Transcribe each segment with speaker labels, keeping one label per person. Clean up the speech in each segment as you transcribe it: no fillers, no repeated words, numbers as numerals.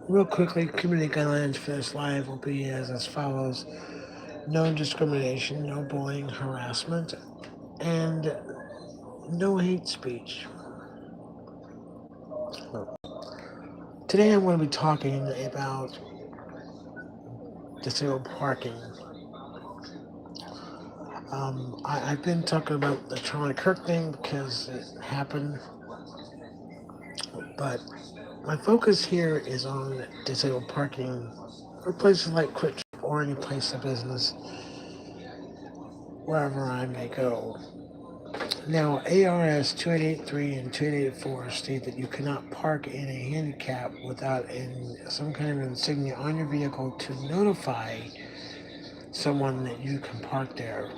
Speaker 1: Real quickly, community guidelines for this live will be as follows: no discrimination, no bullying, harassment, and no hate speech. Today I'm going to be talking about disabled parking. I've been talking about the Charlie Kirk thing because it happened, but my focus here is on disabled parking for places like Quick Trip or any place of business wherever I may go. Now, ARS 2883 and 2884 state that you cannot park in a handicap without some kind of insignia on your vehicle to notify someone that you can park there.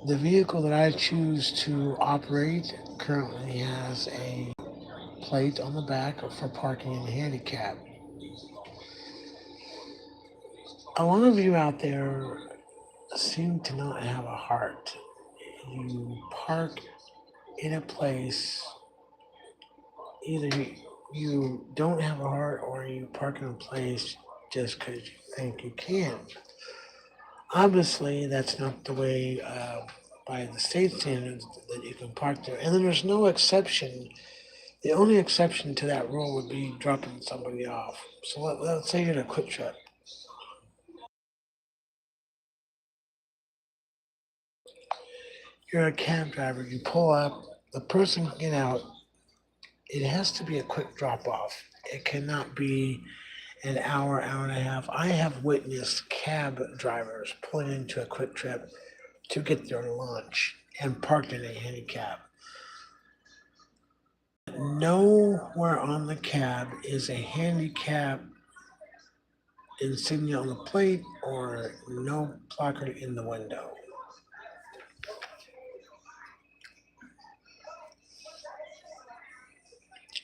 Speaker 1: The vehicle that I choose to operate currently has a plate on the back for parking in a handicap. A lot of you out there seem to not have a heart. You park in a place, either you don't have a heart or you park in a place just because you think you can. Obviously, that's not the way by the state standards that you can park there. And then there's no exception. The only exception to that rule would be dropping somebody off. So let's say you're in a Quick Trip. You're a cab driver. You pull up. The person can get out. It has to be a quick drop off. It cannot be an hour, hour and a half. I have witnessed cab drivers pulling into a Quick Trip to get their lunch and parked in a handicap. Nowhere on the cab is a handicap insignia on the plate or no placard in the window.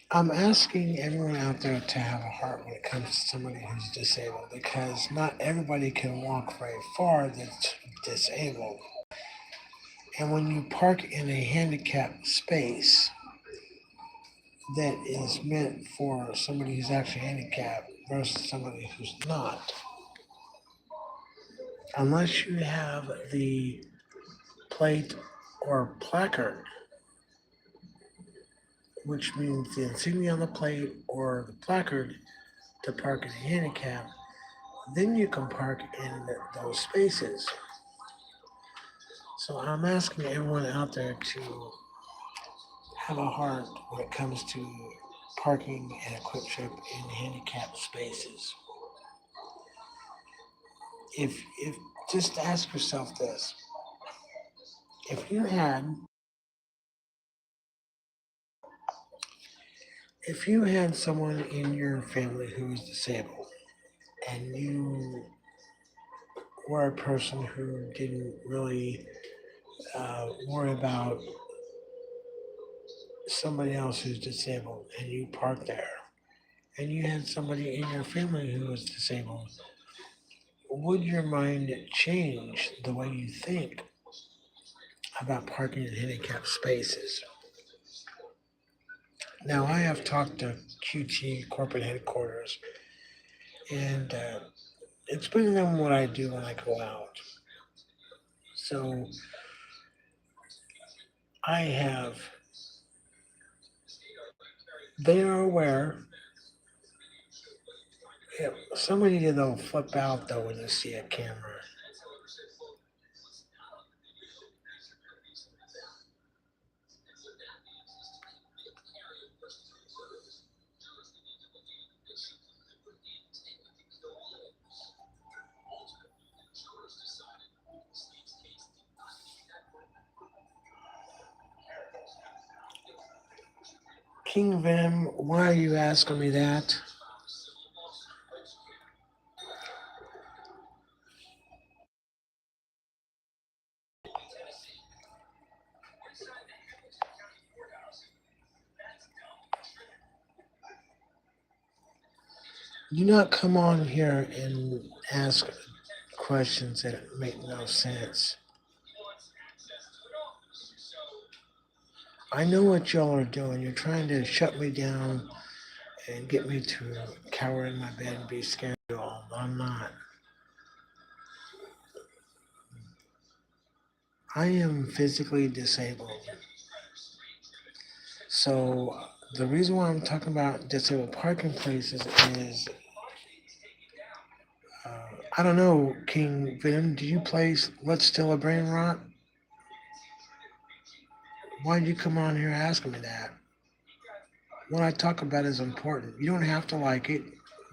Speaker 1: I'm asking everyone out there to have a heart when it comes to somebody who's disabled because not everybody can walk very far that's disabled. And when you park in a handicapped space that is meant for somebody who's actually handicapped versus somebody who's not, unless you have the plate or placard, which means the insignia on the plate or the placard to park in a handicap, then you can park in those spaces. So I'm asking everyone out there to have a heart when it comes to parking at a Quick Trip in handicapped spaces. If just ask yourself this: if you had if you had someone in your family who was disabled and you were a person who didn't really worry about somebody else who's disabled and you parked there and you had somebody in your family who was disabled, would your mind change the way you think about parking in handicapped spaces? Now, I have talked to QT corporate headquarters, and explaining them what I do when I go out. So I have, they are aware. Yeah, somebody though flip out though when you see a camera. King Venom, why are you asking me that? Do not come on here and ask questions that make no sense. I know what y'all are doing. You're trying to shut me down and get me to cower in my bed and be scared of all. I'm not. I am physically disabled. So the reason why I'm talking about disabled parking places is, I don't know, King Venom, do you play Let's Steal a Brain Rot? Why did you come on here asking me that? What I talk about is important. You don't have to like it.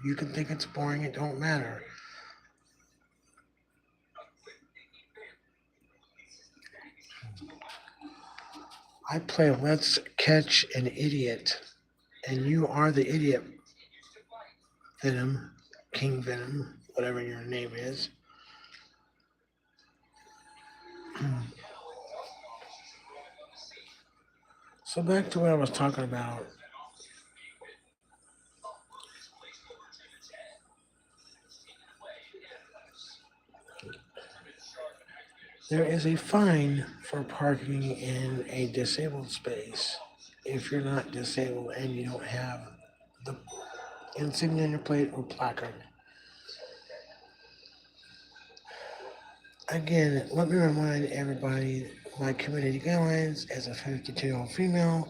Speaker 1: You can think it's boring. It don't matter. I play Let's Catch an Idiot, and you are the idiot, Venom, King Venom, whatever your name is. So back to what I was talking about. There is a fine for parking in a disabled space if you're not disabled and you don't have the insignia on your plate or placard. Again, let me remind everybody my community guidelines as a 52-year-old female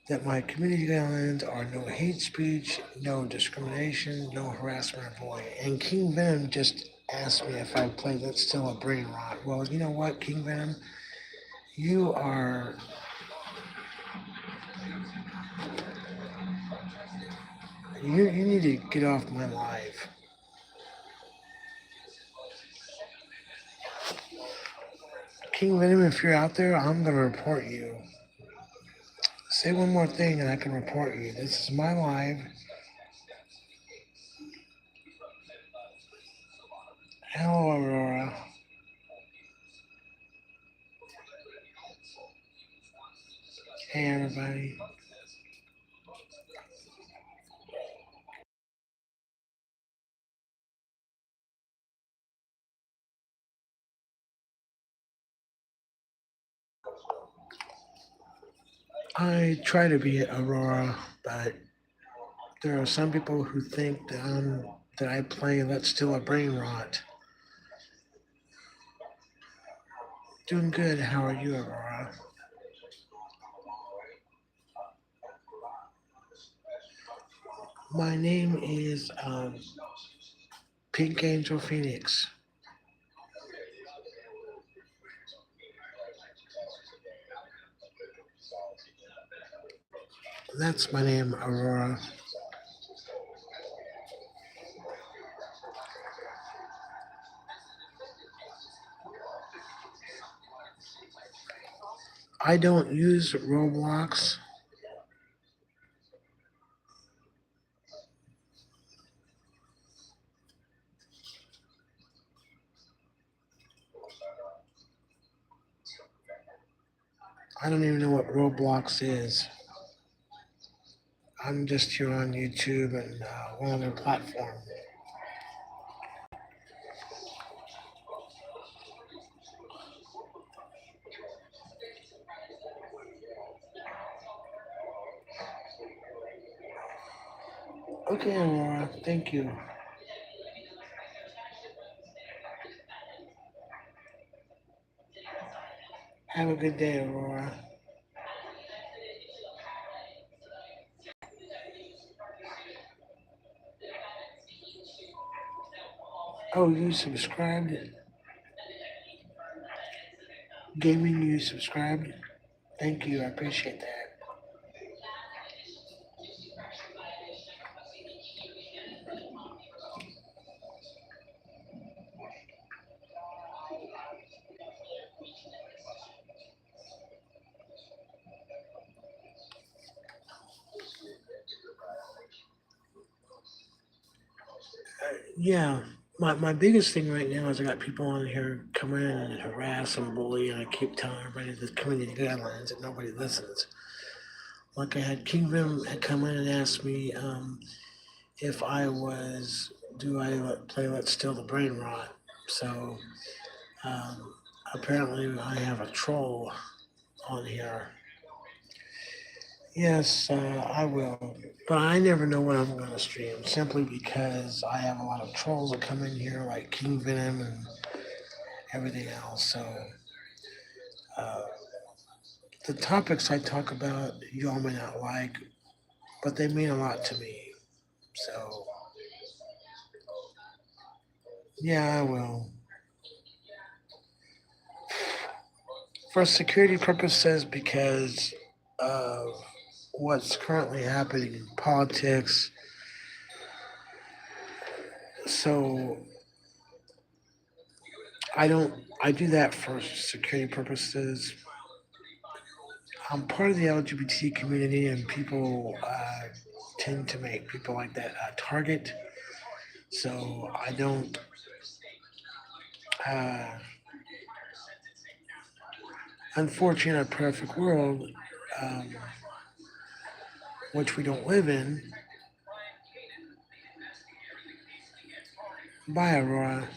Speaker 1: that my community guidelines are no hate speech, no discrimination, no harassment or bullying. And King Venom just asked me if I play That's Still a Brain Rot. Well, you know what, King Venom? You are, you need to get off my live. King Venom, if you're out there, I'm going to report you. Say one more thing and I can report you. This is my live. Hello, Aurora. Hey, everybody. I try to be Aurora, but there are some people who think that I play Let's Still a Brain Rot. Doing good. How are you, Aurora? My name is Pink Angel Phoenix. That's my name, Aurora. I don't use Roblox. I don't even know what Roblox is. I'm just here on YouTube and one other platform. Okay, Aurora. Thank you. Have a good day, Aurora. Oh, you subscribed? Gaming, you subscribed? Thank you. I appreciate that. Yeah, my biggest thing right now is I got people on here coming in and harass and bully, and I keep telling everybody the community guidelines, and nobody listens. Like I had Kingdom had come in and asked me if I was, do I play Let's Steal the Brain Rot? So um, apparently I have a troll on here. Yes, I will. But I never know what I'm going to stream simply because I have a lot of trolls that come in here, like King Venom and everything else. So uh, the topics I talk about, you all may not like, but they mean a lot to me. So yeah, I will. For security purposes, because of what's currently happening in politics. So I don't. I do that for security purposes. I'm part of the LGBT community, and people tend to make people like that a target. So I don't. Uh, Unfortunately, in a perfect world, um, which we don't live in, by Aurora,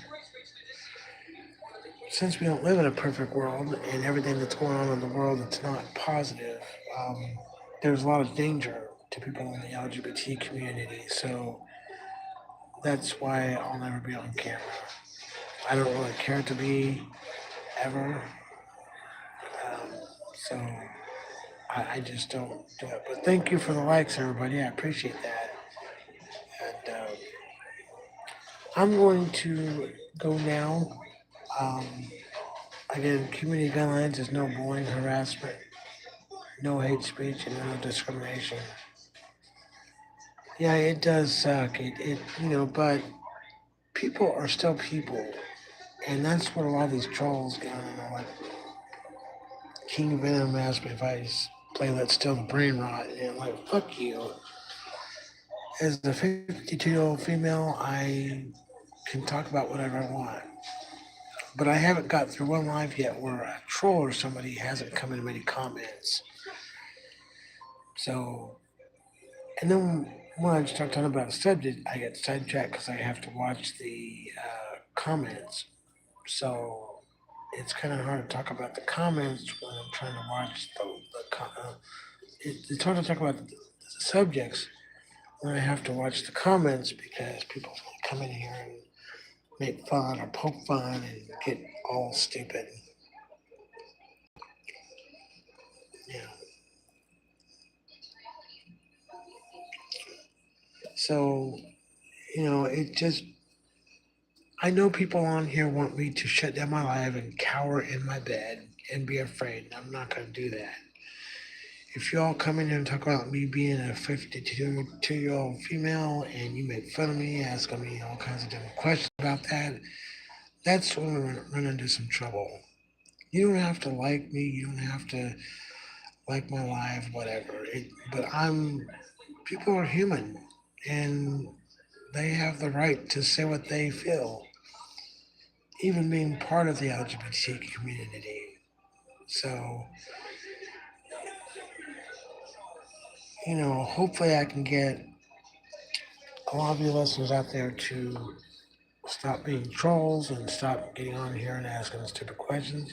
Speaker 1: since we don't live in a perfect world, and everything that's going on in the world that's not positive, um, there's a lot of danger to people in the LGBT community. So that's why I'll never be on camera. I don't really care to be ever. Um, so I just don't do it. But thank you for the likes, everybody. I appreciate that. And I'm going to go now. Um, Again, community guidelines is no bullying, harassment, no hate speech, and no discrimination. Yeah, it does suck. But people are still people. And that's what a lot of these trolls get on. Like King Venom asked me if play Let's Still the Brain Rot. And I'm like, fuck you. As a 52-year-old female, I can talk about whatever I want. But I haven't got through one live yet where a troll or somebody hasn't come in and made comments. So, and then when I start talking about a subject, I get sidetracked because I have to watch the comments. So it's kind of hard to talk about the comments when I'm trying to watch it's hard to talk about the subjects when I have to watch the comments because people come in here and make fun or poke fun and get all stupid. Yeah. So, it just, I know people on here want me to shut down my live and cower in my bed and be afraid. I'm not going to do that. If y'all come in here and talk about me being a 52-year-old female and you make fun of me, asking me all kinds of different questions about that, that's when we're run into some trouble. You don't have to like me. You don't have to like my live, whatever. But people are human and they have the right to say what they feel, even being part of the LGBT community. So, hopefully I can get a lot of you listeners out there to stop being trolls and stop getting on here and asking stupid questions.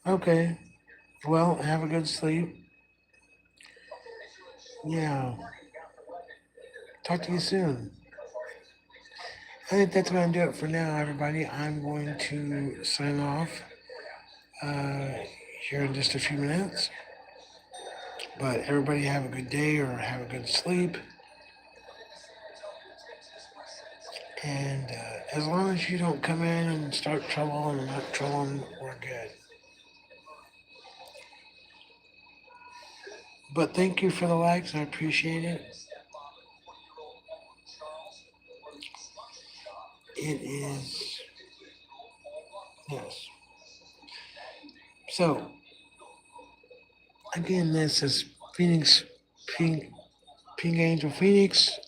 Speaker 1: Okay. Well, have a good sleep. Yeah. Talk to you soon. I think that's going to do it for now, everybody. I'm going to sign off uh, here in just a few minutes. But everybody have a good day or have a good sleep. And as long as you don't come in and start trolling and not trolling, we're good. But thank you for the likes. I appreciate it. It is, yes. So, again, this is Phoenix, Pink, Pink Angel Phoenix.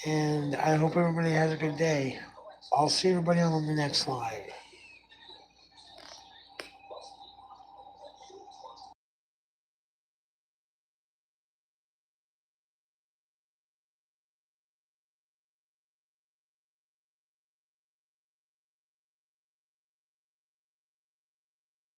Speaker 1: And I hope everybody has a good day. I'll see everybody on the next live.